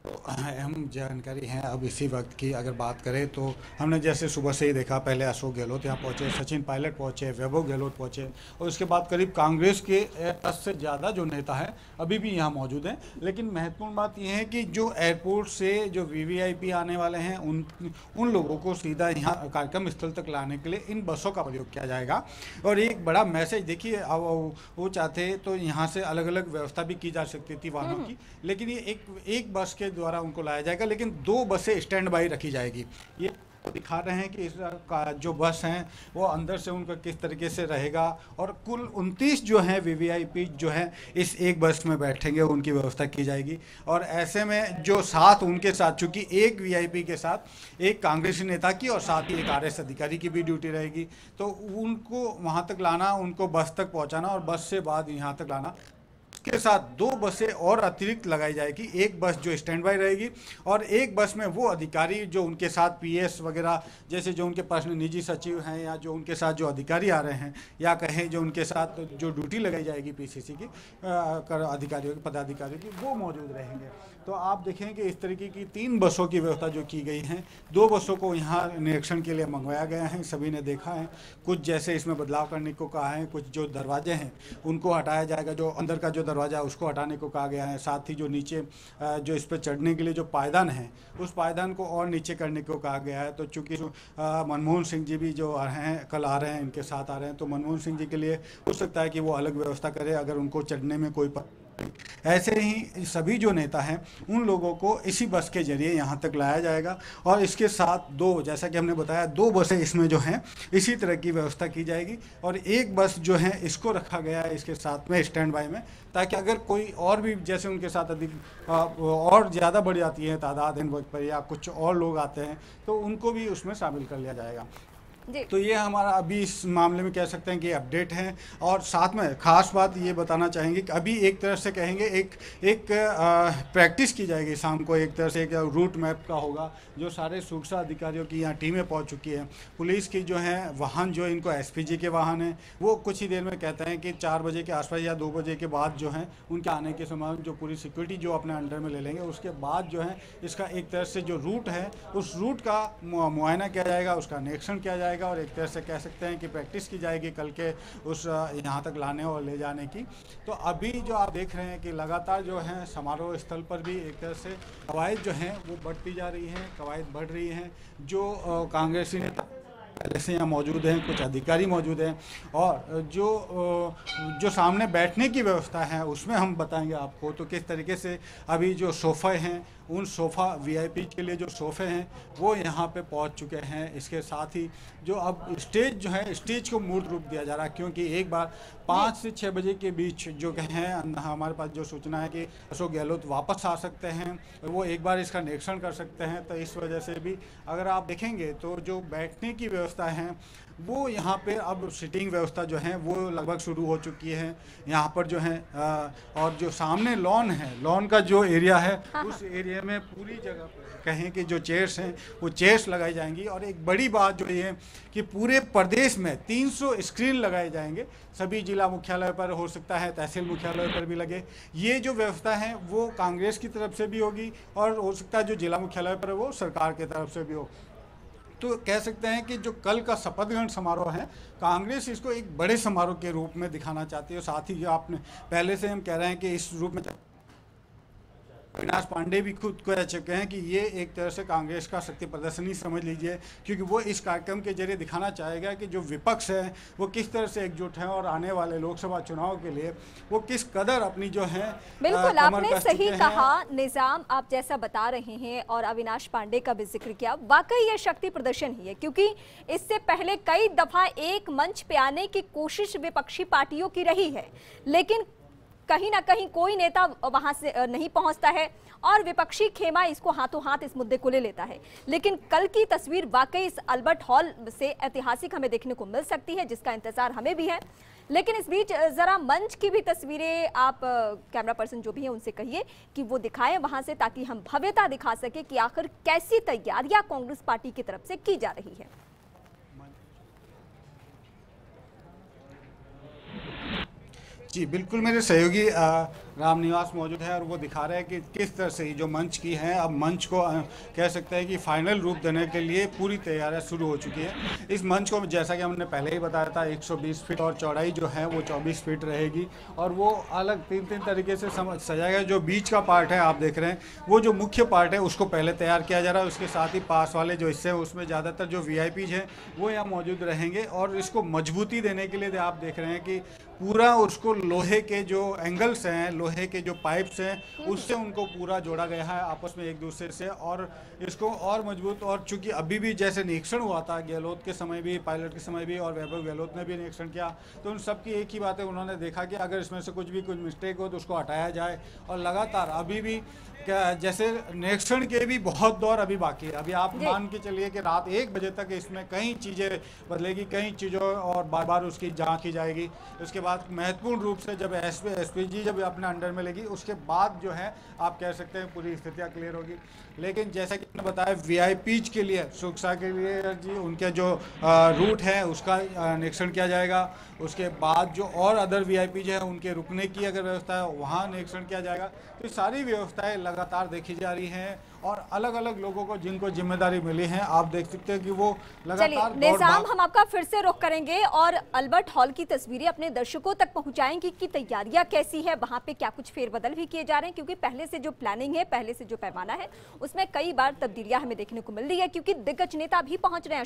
अहम जानकारी है अब इसी वक्त की अगर बात करें तो हमने जैसे सुबह से ही देखा, पहले अशोक गहलोत यहाँ पहुँचे, सचिन पायलट पहुँचे, वैभव गहलोत पहुँचे और उसके बाद करीब कांग्रेस के 10 से ज़्यादा जो नेता हैं अभी भी यहाँ मौजूद हैं। लेकिन महत्वपूर्ण बात यह है कि जो एयरपोर्ट से जो वीवीआईपी आने वाले हैं उन लोगों को सीधा यहाँ कार्यक्रम स्थल तक लाने के लिए इन बसों का प्रयोग किया जाएगा। और एक बड़ा मैसेज देखिए, अब वो चाहते तो यहाँ से अलग अलग व्यवस्था भी की जा सकती थी वाहनों की, लेकिन ये एक बस के द्वारा उनको लाया जाएगा, लेकिन 2 बसें स्टैंड बाई रखी जाएगी। ये दिखा रहे हैं कि इस का जो बस हैं वो अंदर से उनका किस तरीके से रहेगा। और कुल 29 जो हैं वीवीआईपी जो हैं इस एक बस में बैठेंगे, उनकी व्यवस्था की जाएगी। और ऐसे में जो साथ उनके साथ, चूंकि एक वीआईपी के साथ एक कांग्रेसी नेता की और साथ ही एक आरएस अधिकारी की भी ड्यूटी रहेगी, तो उनको वहाँ तक लाना, उनको बस तक पहुँचाना और बस से बाद यहाँ तक लाना। के साथ 2 बसें और अतिरिक्त लगाई जाएगी, एक बस जो स्टैंड बाई रहेगी और एक बस में वो अधिकारी जो उनके साथ पीएस वगैरह, जैसे जो उनके पर्सनल निजी सचिव हैं या जो उनके साथ जो अधिकारी आ रहे हैं या कहें जो उनके साथ जो ड्यूटी लगाई जाएगी पीसीसी की अधिकारियों की, पदाधिकारियों की, वो मौजूद रहेंगे। तो आप देखें कि इस तरीके की 3 बसों की व्यवस्था जो की गई हैं, 2 बसों को यहाँ निरीक्षण के लिए मंगवाया गया है, सभी ने देखा है। कुछ जैसे इसमें बदलाव करने को कहा है, कुछ जो दरवाजे हैं उनको हटाया जाएगा, जो अंदर का जो दरवाज़ा उसको हटाने को कहा गया है। साथ ही जो नीचे जो इस पर चढ़ने के लिए जो पायदान है उस पायदान को और नीचे करने को कहा गया है। तो चूँकि मनमोहन सिंह जी भी जो आ रहे हैं, कल आ रहे हैं, इनके साथ आ रहे हैं, तो मनमोहन सिंह जी के लिए हो सकता है कि वो अलग व्यवस्था करें अगर उनको चढ़ने में कोई ऐसे ही सभी जो नेता हैं उन लोगों को इसी बस के जरिए यहाँ तक लाया जाएगा। और इसके साथ 2, जैसा कि हमने बताया, 2 बसें इसमें जो हैं इसी तरह की व्यवस्था की जाएगी और एक बस जो है इसको रखा गया है इसके साथ में स्टैंड बाय में, ताकि अगर कोई और भी जैसे उनके साथ अधिक और ज़्यादा बढ़ जाती है तादाद इन वक्त पर या कुछ और लोग आते हैं तो उनको भी उसमें शामिल कर लिया जाएगा। तो ये हमारा अभी इस मामले में कह सकते हैं कि अपडेट है। और साथ में ख़ास बात ये बताना चाहेंगे कि अभी एक तरह से कहेंगे एक प्रैक्टिस की जाएगी शाम को, एक तरह से एक रूट मैप का होगा, जो सारे सुरक्षा अधिकारियों की यहाँ टीमें पहुँच चुकी हैं। पुलिस की जो है वाहन, जो इनको एसपीजी के वाहन हैं, वो कुछ ही देर में कहते हैं कि 4 बजे के आसपास या 2 बजे के बाद जो है उनके आने के समय जो पूरी सिक्योरिटी जो अपने अंडर में ले लेंगे, उसके बाद जो है इसका एक तरह से जो रूट है उस रूट का मुआयना किया जाएगा, उसका निरीक्षण किया जाएगा और एक तरह से कह सकते हैं कि प्रैक्टिस की जाएगी कल के उस यहाँ तक लाने और ले जाने की। तो अभी जो आप देख रहे हैं कि लगातार जो है समारोह स्थल पर भी एक तरह से कवायद जो हैं वो बढ़ती जा रही हैं, कवायद बढ़ रही हैं। जो कांग्रेसी नेता पहले से यहाँ मौजूद हैं, कुछ अधिकारी मौजूद हैं और जो सामने बैठने की व्यवस्था है उसमें हम बताएंगे आपको तो किस तरीके से अभी जो सोफ़े हैं, उन सोफ़ा वीआईपी के लिए जो सोफ़े हैं वो यहाँ पे पहुँच चुके हैं। इसके साथ ही जो अब स्टेज जो है, स्टेज को मूर्त रूप दिया जा रहा है, क्योंकि एक बार 5 से 6 बजे के बीच जो हैं हमारे पास जो सूचना है कि अशोक गहलोत वापस आ सकते हैं, वो एक बार इसका निरीक्षण कर सकते हैं। तो इस वजह से भी अगर आप देखेंगे तो जो बैठने की व्यवस्था है वो यहाँ पे अब सीटिंग व्यवस्था जो है वो लगभग शुरू हो चुकी है यहाँ पर जो है। और जो सामने लॉन है, लॉन का जो एरिया है उस एरिया में पूरी जगह कहें कि जो चेयर्स हैं वो चेयर्स लगाई जाएंगी। और एक बड़ी बात जो ये कि पूरे प्रदेश में 300 स्क्रीन लगाए जाएंगे, सभी जिला मुख्यालय पर, हो सकता है तहसील मुख्यालय पर भी लगे। ये जो व्यवस्था है वो कांग्रेस की तरफ से भी होगी और हो सकता है जो जिला मुख्यालय पर है वो सरकार की तरफ से भी हो। तो कह सकते हैं कि जो कल का शपथ ग्रहण समारोह है, कांग्रेस इसको एक बड़े समारोह के रूप में दिखाना चाहती है। साथ ही जो आपने पहले से हम कह रहे हैं कि इस रूप में अविनाश पांडे भी खुद कह चुके हैं कि ये एक तरह से कांग्रेस का शक्ति प्रदर्शन ही समझ लीजिए, क्योंकि वो इस कार्यक्रम के जरिए दिखाना चाहेगा कि जो विपक्ष है वो किस तरह से एकजुट है और आने वाले लोकसभा चुनाव के लिए वो किस कदर अपनी जो है बिल्कुल आपने सही कहा निजाम, आप जैसा बता रहे हैं और अविनाश पांडे का भी जिक्र किया, वाकई ये शक्ति प्रदर्शन ही है। क्योंकि इससे पहले कई दफा एक मंच पे आने की कोशिश विपक्षी पार्टियों की रही है, लेकिन कहीं ना कहीं कोई नेता वहां से नहीं पहुंचता है और विपक्षी खेमा इसको हाथों हाथ इस मुद्दे को ले लेता है। लेकिन कल की तस्वीर वाकई इस अल्बर्ट हॉल से ऐतिहासिक हमें देखने को मिल सकती है, जिसका इंतजार हमें भी है। लेकिन इस बीच जरा मंच की भी तस्वीरें आप कैमरा पर्सन जो भी है उनसे कहिए कि वो दिखाएं वहां से, ताकि हम भव्यता दिखा सके कि आखिर कैसी तैयारियां कांग्रेस पार्टी की तरफ से की जा रही है। जी बिल्कुल, मेरे सहयोगी रामनिवास मौजूद है और वो दिखा रहे हैं कि किस तरह से ये जो मंच की है, अब मंच को कह सकते हैं कि फाइनल रूप देने के लिए पूरी तैयारियां शुरू हो चुकी है। इस मंच को जैसा कि हमने पहले ही बताया था 120 फीट और चौड़ाई जो है वो 24 फीट रहेगी और वो अलग तीन तीन तरीके से सजाया गया। जो बीच का पार्ट है आप देख रहे हैं, वो जो मुख्य पार्ट है उसको पहले तैयार किया जा रहा है। उसके साथ ही पास वाले जो हिस्से हैं उसमें ज़्यादातर जो VIPs हैं वो यहाँ मौजूद रहेंगे और इसको मजबूती देने के लिए आप देख रहे हैं कि पूरा उसको लोहे के जो एंगल्स हैं, लोहे के जो पाइप्स हैं, उससे उनको पूरा जोड़ा गया है आपस में एक दूसरे से और इसको और मजबूत। और चूंकि अभी भी जैसे निरीक्षण हुआ था गहलोत के समय भी, पायलट के समय भी और वैभव गहलोत ने भी निरीक्षण किया, तो उन सब की एक ही बात है, उन्होंने देखा कि अगर इसमें से कुछ मिस्टेक हो तो उसको हटाया जाए। और लगातार अभी भी क्या जैसे निरीक्षण के भी बहुत दौर अभी बाकी है। अभी आप मान के चलिए कि रात 1 बजे तक इसमें कई चीज़ें बदलेगी, कई चीज़ों और बार बार उसकी जांच की जाएगी। उसके बाद महत्वपूर्ण रूप से जब SPG जब अपने अंडर में लेगी उसके बाद जो है आप कह सकते हैं पूरी स्थितियाँ क्लियर होगी। लेकिन जैसा कि मैंने बताया VIPs के लिए सुरक्षा के लिए जी उनके जो रूट है उसका निरीक्षण किया जाएगा। उसके बाद जो और अदर VIPs हैं उनके रुकने की अगर व्यवस्था है वहाँ निरीक्षण किया जाएगा। तो सारी व्यवस्थाएं लगातार देखी जा रही हैं और अलग अलग लोगों को जिनको जिम्मेदारी मिली है आप देख सकते हैं कि वो लगातार। निजाम, हम आपका फिर से रुख करेंगे और अल्बर्ट हॉल की तस्वीरें अपने दर्शकों तक पहुंचाएंगे कि तैयारियां कैसी है, वहां पे क्या कुछ फेरबदल भी किए जा रहे हैं, क्योंकि पहले से जो प्लानिंग है, पहले से जो पैमाना है उसमें कई बार तब्दीलियां हमें देखने को मिल रही है, क्योंकि दिग्गज नेता भी पहुंच रहे हैं।